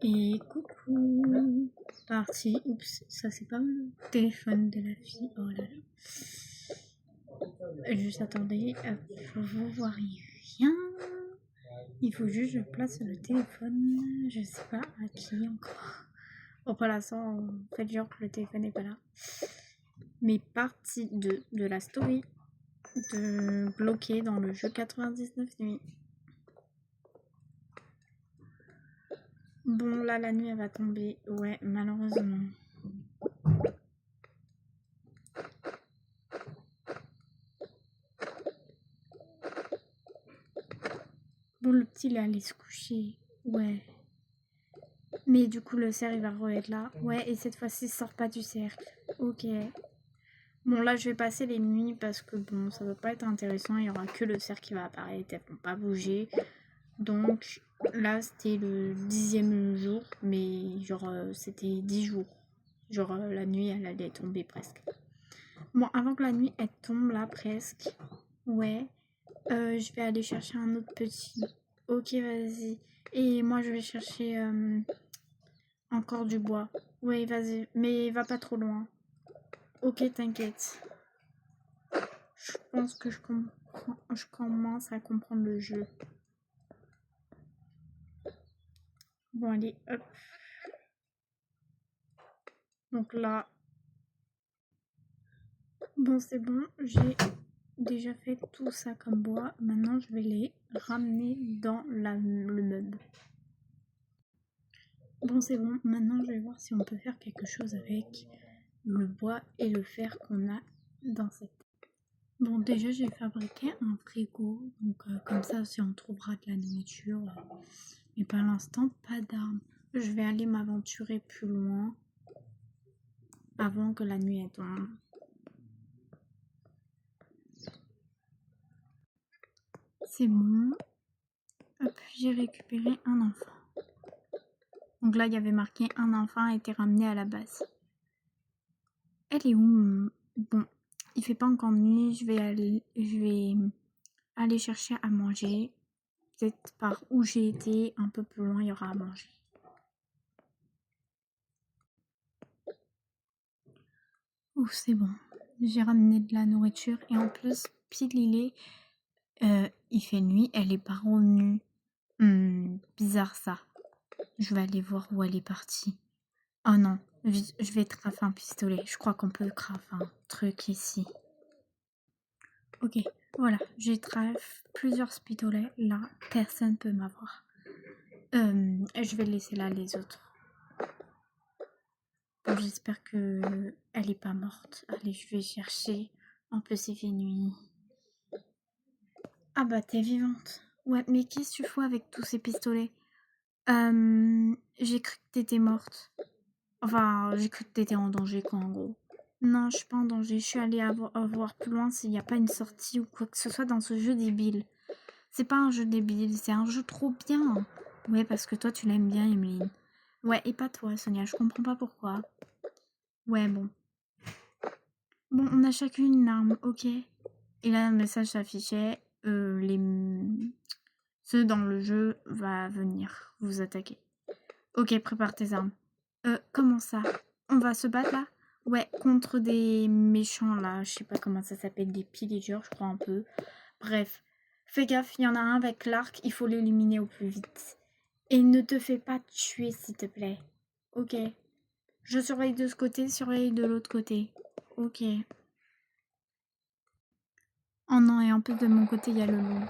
Et coucou, parti. Oups, ça c'est pas le téléphone de la fille. Oh là là. Juste attendez, vous voyez rien. Il faut juste que je place le téléphone. Je sais pas à qui encore. Bon, pour l'instant, faites genre que le téléphone n'est pas là. Mais partie 2 de la story de bloquer dans le jeu 99 nuits. Bon, là, la nuit, elle va tomber. Ouais, malheureusement. Bon, le petit, il est allé se coucher. Ouais. Mais du coup, le cerf, il va re-être là. Ouais, et cette fois-ci, il sort pas du cercle. Ok. Bon, là, je vais passer les nuits parce que, bon, ça va pas être intéressant. Il y aura que le cerf qui va apparaître. Elles vont pas bouger. Donc, là, c'était le 10e jour. Mais, genre, c'était 10 jours. Genre, la nuit, elle allait tomber presque. Bon, avant que la nuit, elle tombe, là, presque. Ouais. Je vais aller chercher un autre petit. Ok, vas-y. Et moi, je vais chercher encore du bois. Oui, vas-y. Mais va pas trop loin. Ok, t'inquiète. Je pense que je commence à comprendre le jeu. Bon, allez, hop. Donc là... Bon, c'est bon. J'ai déjà fait tout ça comme bois. Maintenant, je vais les ramener dans le meuble. Bon, c'est bon. Maintenant, je vais voir si on peut faire quelque chose avec le bois et le fer qu'on a dans cette... Bon, déjà, j'ai fabriqué un frigo. Donc, comme ça, si on trouvera de la nourriture. Mais pour l'instant, pas d'armes. Je vais aller m'aventurer plus loin avant que la nuit tombe. C'est bon. Hop, j'ai récupéré un enfant. Donc là, il y avait marqué un enfant a été ramené à la base. Elle est où? Bon, il fait pas encore nuit. Je vais aller chercher à manger. Peut-être par où j'ai été, un peu plus loin, il y aura à manger. Oh, c'est bon. J'ai ramené de la nourriture et en plus, pile il fait nuit, elle est pas revenue. Bizarre ça. Je vais aller voir où elle est partie. Oh non, je vais crafer un pistolet. Je crois qu'on peut crafer un truc ici. Ok, voilà, j'ai craft plusieurs pistolets. Là, personne peut m'avoir. Je vais laisser là les autres. Bon, j'espère que elle est pas morte. Allez, je vais chercher. En plus, il fait nuit. Ah bah, t'es vivante. Ouais, mais qu'est-ce que tu fous avec tous ces pistolets? J'ai cru que t'étais morte. Enfin, j'ai cru que t'étais en danger, quoi, en gros. Non, je suis pas en danger. Je suis allée voir plus loin s'il n'y a pas une sortie ou quoi que ce soit dans ce jeu débile. C'est pas un jeu débile, c'est un jeu trop bien. Ouais, parce que toi, tu l'aimes bien, Emeline. Ouais, et pas toi, Sonia. Je comprends pas pourquoi. Ouais, bon. Bon, on a chacune une arme, ok. Et là, un message s'affichait. Ceux dans le jeu va venir vous attaquer. Ok, prépare tes armes. Comment ça? On va se battre là? Ouais, contre des méchants là, je sais pas comment ça s'appelle, des pillagers, je crois un peu. Bref, fais gaffe, il y en a un avec l'arc, il faut l'éliminer au plus vite. Et ne te fais pas tuer, s'il te plaît. Ok. Je surveille de ce côté, surveille de l'autre côté. Ok. Oh non, et en plus de mon côté, il y a le loup.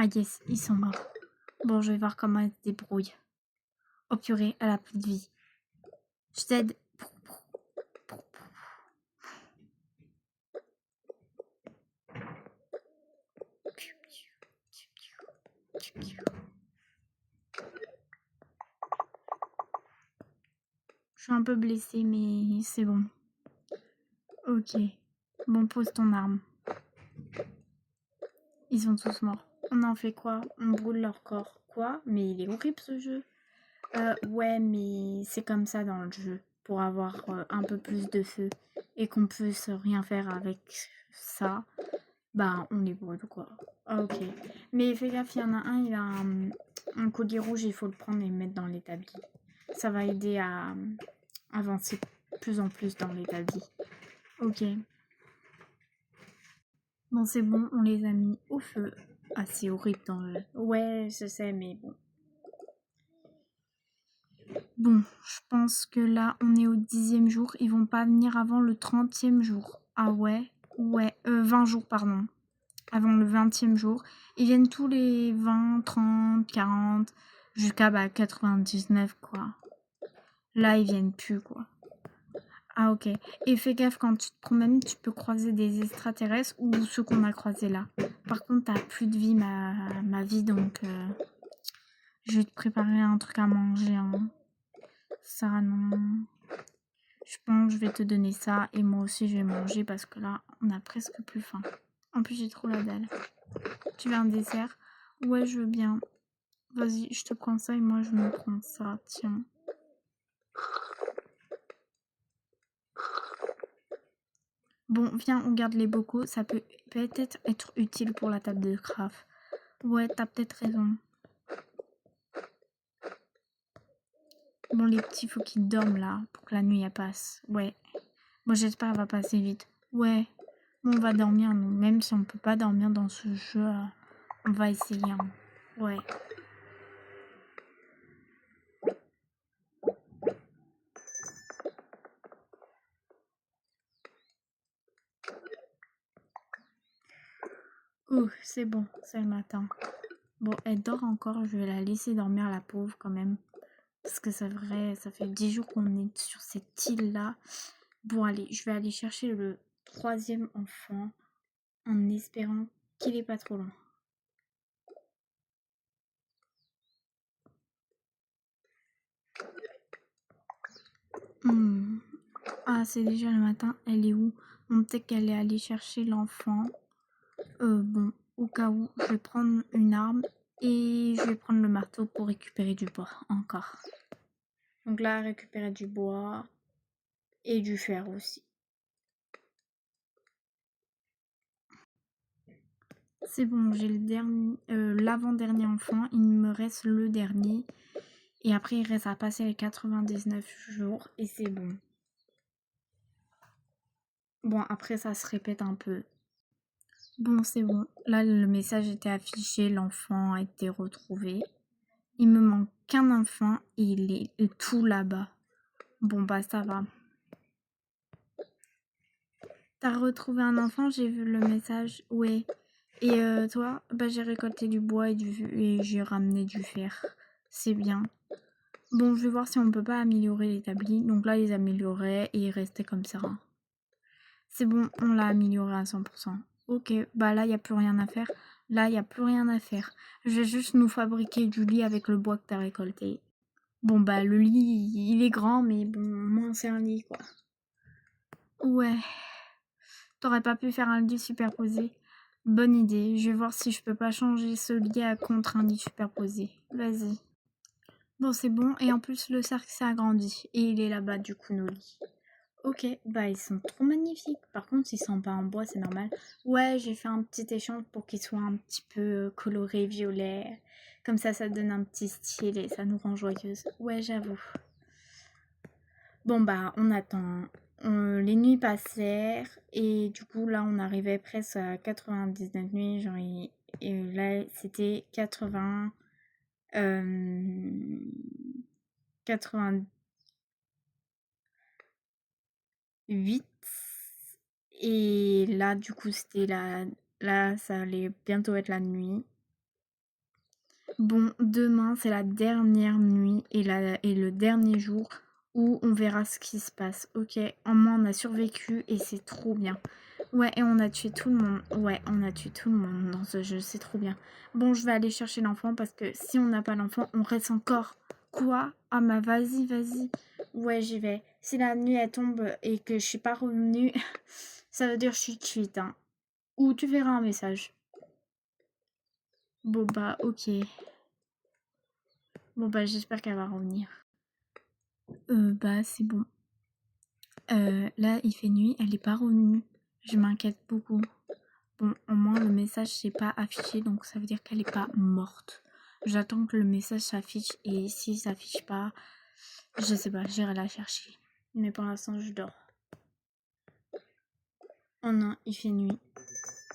Ah yes, ils sont morts. Bon, je vais voir comment elle se débrouille. Oh purée, elle a plus de vie. Je t'aide. Je suis un peu blessée, mais c'est bon. Ok. Bon, pose ton arme. Ils sont tous morts. On en fait quoi? On brûle leur corps. Quoi? Mais il est horrible ce jeu. Ouais, mais c'est comme ça dans le jeu. Pour avoir un peu plus de feu et qu'on puisse rien faire avec ça, bah on les brûle quoi. Ah, ok. Mais fais gaffe, il y en a un, il a un collier rouge, il faut le prendre et le mettre dans l'établi. Ça va aider à avancer de plus en plus dans l'établi. Ok. Bon, c'est bon, on les a mis au feu. Ah, c'est horrible dans le... Ouais, je sais, mais bon. Bon, je pense que là, on est au 10e jour. Ils vont pas venir avant le 30e jour. Ah ouais? Ouais, 20 jours, pardon. Avant le 20e jour. Ils viennent tous les 20, 30, 40, jusqu'à 99, quoi. Là, ils viennent plus, quoi. Ah ok. Et fais gaffe, quand tu te promènes, tu peux croiser des extraterrestres ou ceux qu'on a croisés là. Par contre, t'as plus de vie, ma vie, donc je vais te préparer un truc à manger. Hein. Ça, non. Je pense que je vais te donner ça et moi aussi je vais manger parce que là, on a presque plus faim. En plus, j'ai trop la dalle. Tu veux un dessert? Ouais, je veux bien. Vas-y, je te prends ça et moi je me prends ça. Tiens. Bon, viens, on garde les bocaux. Ça peut peut-être être utile pour la table de craft. Ouais, t'as peut-être raison. Bon, les petits, faut qu'ils dorment là pour que la nuit elle passe. Ouais. Moi, j'espère qu'elle va passer vite. Ouais. Bon, on va dormir, nous. Même si on peut pas dormir dans ce jeu, on va essayer. Hein. Ouais. Ouh, c'est bon, c'est le matin. Bon, elle dort encore, je vais la laisser dormir, la pauvre, quand même. Parce que c'est vrai, ça fait 10 jours qu'on est sur cette île-là. Bon, allez, je vais aller chercher le 3e enfant en espérant qu'il est pas trop loin. Ah, c'est déjà le matin, elle est où? Bon, peut-être qu'elle est allée chercher l'enfant. Bon, au cas où, je vais prendre une arme et je vais prendre le marteau pour récupérer du bois, encore. Donc là, récupérer du bois et du fer aussi. C'est bon, j'ai le dernier, l'avant-dernier enfant, il me reste le dernier. Et après, il reste à passer les 99 jours et c'est bon. Bon, après, ça se répète un peu. Bon, c'est bon. Là, le message était affiché, l'enfant a été retrouvé. Il me manque qu'un enfant et il est tout là-bas. Bon, bah, ça va. T'as retrouvé un enfant, j'ai vu le message. Ouais. Et toi? Bah, j'ai récolté du bois et j'ai ramené du fer. C'est bien. Bon, je vais voir si on peut pas améliorer l'établi. Donc là, ils amélioraient et ils restaient comme ça. C'est bon, on l'a amélioré à 100%. Ok, bah là, il n'y a plus rien à faire. Là, il n'y a plus rien à faire. Je vais juste nous fabriquer du lit avec le bois que t'as récolté. Bon, bah le lit, il est grand, mais bon, moins c'est un lit, quoi. Ouais. T'aurais pas pu faire un lit superposé? Bonne idée. Je vais voir si je peux pas changer ce lit contre un lit superposé. Vas-y. Bon, c'est bon. Et en plus, le cercle s'est agrandi. Et il est là-bas, du coup, nos lits. Ok, bah ils sont trop magnifiques. Par contre, ils sont pas en bois, c'est normal. Ouais, j'ai fait un petit échange pour qu'ils soient un petit peu colorés, violets. Comme ça donne un petit style et ça nous rend joyeuses. Ouais, j'avoue. Bon, bah, on attend. Les nuits passèrent et du coup, là, on arrivait presque à 99 nuits. Genre, et là, c'était 80... 88. Et là, du coup, c'était là, ça allait bientôt être la nuit. Bon, demain, c'est la dernière nuit et le dernier jour où on verra ce qui se passe. Ok, en moins, on a survécu et c'est trop bien. Ouais, et on a tué tout le monde. Ouais, on a tué tout le monde dans ce jeu, c'est trop bien. Bon, je vais aller chercher l'enfant parce que si on n'a pas l'enfant, on reste encore. Quoi? Ah bah vas-y, vas-y. Ouais, j'y vais. Si la nuit elle tombe et que je suis pas revenue, ça veut dire que je suis cuite, hein. Ou tu verras un message. Bon bah ok. Bon bah j'espère qu'elle va revenir. Bah c'est bon. Là il fait nuit, elle est pas revenue. Je m'inquiète beaucoup. Bon, au moins le message s'est pas affiché, donc ça veut dire qu'elle est pas morte. J'attends que le message s'affiche et s'il s'affiche pas, je sais pas, j'irai la chercher. Mais pour l'instant je dors. Oh non, il fait nuit.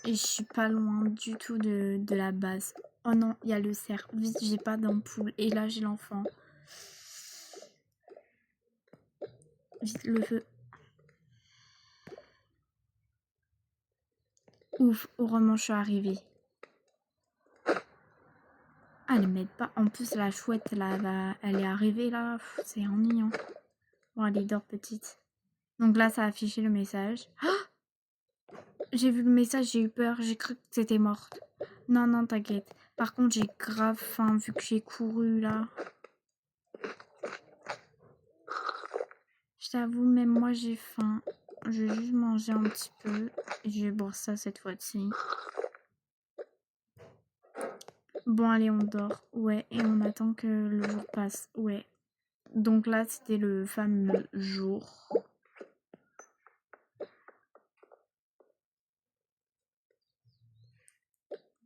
Et je suis pas loin du tout de la base. Oh non, il y a le cerf. Vite, j'ai pas d'ampoule. Et là, j'ai l'enfant. Vite, le feu. Ouf, heureusement, je suis arrivée. Ah, elle m'aide pas. En plus, la chouette, là, elle est arrivée, là. C'est ennuyant. Bon, allez, dors, petite. Donc là, ça a affiché le message. Oh, j'ai vu le message, j'ai eu peur. J'ai cru que c'était morte. Non, non, t'inquiète. Par contre, j'ai grave faim vu que j'ai couru, là. Je t'avoue, même moi j'ai faim. Je vais juste manger un petit peu. Et je vais boire ça cette fois-ci. Bon, allez, on dort. Ouais, et on attend que le jour passe. Ouais. Donc là, c'était le fameux jour.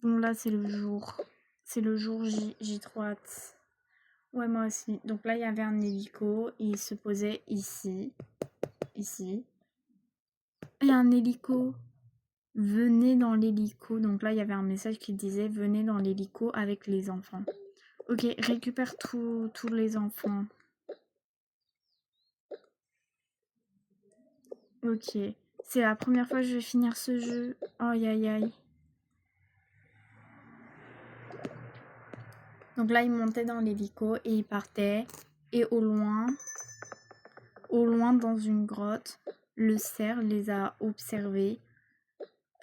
Bon, là, c'est le jour. C'est le jour J. J'ai trop hâte. Ouais, moi aussi. Donc là, il y avait un hélico. Et il se posait ici. Ici. Il y a un hélico. Venez dans l'hélico. Donc là, il y avait un message qui disait venez dans l'hélico avec les enfants. Ok, récupère tous les enfants. Ok. C'est la première fois que je vais finir ce jeu. Aïe aïe aïe. Donc là, il montait dans l'hélico et il partait. Et au loin, dans une grotte, le cerf les a observés.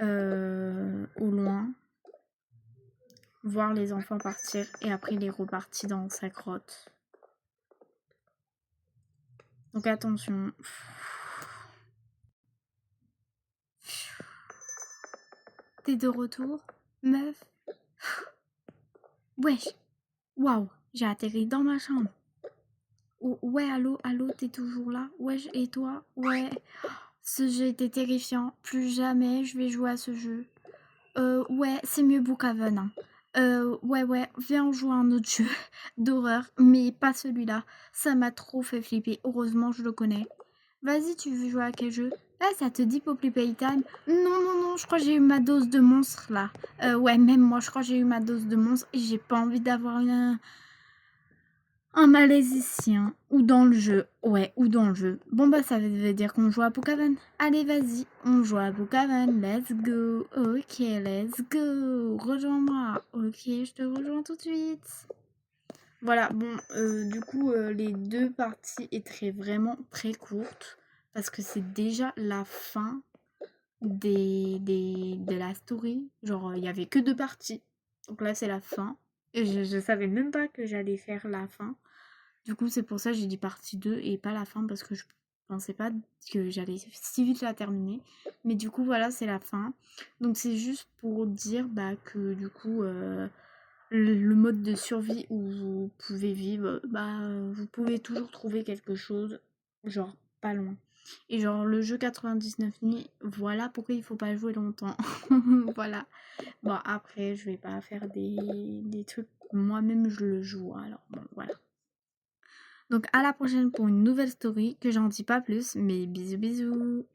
Au loin. Voir les enfants partir. Et après, il est reparti dans sa grotte. Donc attention. T'es de retour, meuf? Wesh. Waouh, j'ai atterri dans ma chambre. Oh, ouais, allô, t'es toujours là? Wesh, et toi? Ouais. Ce jeu était terrifiant. Plus jamais je vais jouer à ce jeu. Ouais, c'est mieux Brookhaven. Hein. Ouais, viens jouer à un autre jeu d'horreur, mais pas celui-là. Ça m'a trop fait flipper. Heureusement, je le connais. Vas-y, tu veux jouer à quel jeu? Ah, ça te dit Poppy Playtime? Non, je crois que j'ai eu ma dose de monstre là. Ouais, même moi, je crois que j'ai eu ma dose de monstre et j'ai pas envie d'avoir un malaise ici, hein. Ou dans le jeu. Ouais, ou dans le jeu. Bon, bah, ça veut dire qu'on joue à Brookhaven. Allez, vas-y, on joue à Brookhaven. Let's go. Ok, let's go. Rejoins-moi. Ok, je te rejoins tout de suite. Voilà, bon, du coup, les deux parties étaient vraiment très courtes. Parce que c'est déjà la fin de la story. Genre, il n'y avait que 2 parties. Donc là, c'est la fin. Et je savais même pas que j'allais faire la fin. Du coup, c'est pour ça que j'ai dit partie 2 et pas la fin parce que je pensais pas que j'allais si vite la terminer. Mais du coup, voilà, c'est la fin. Donc c'est juste pour dire bah, que du coup, le mode de survie où vous pouvez vivre, bah, vous pouvez toujours trouver quelque chose, genre pas loin. Et genre le jeu 99 nuits, voilà pourquoi il faut pas jouer longtemps. Voilà. Bon, après, je vais pas faire des trucs. Moi-même, je le joue. Alors, bon, voilà. Donc, à la prochaine pour une nouvelle story, que j'en dis pas plus, mais bisous bisous.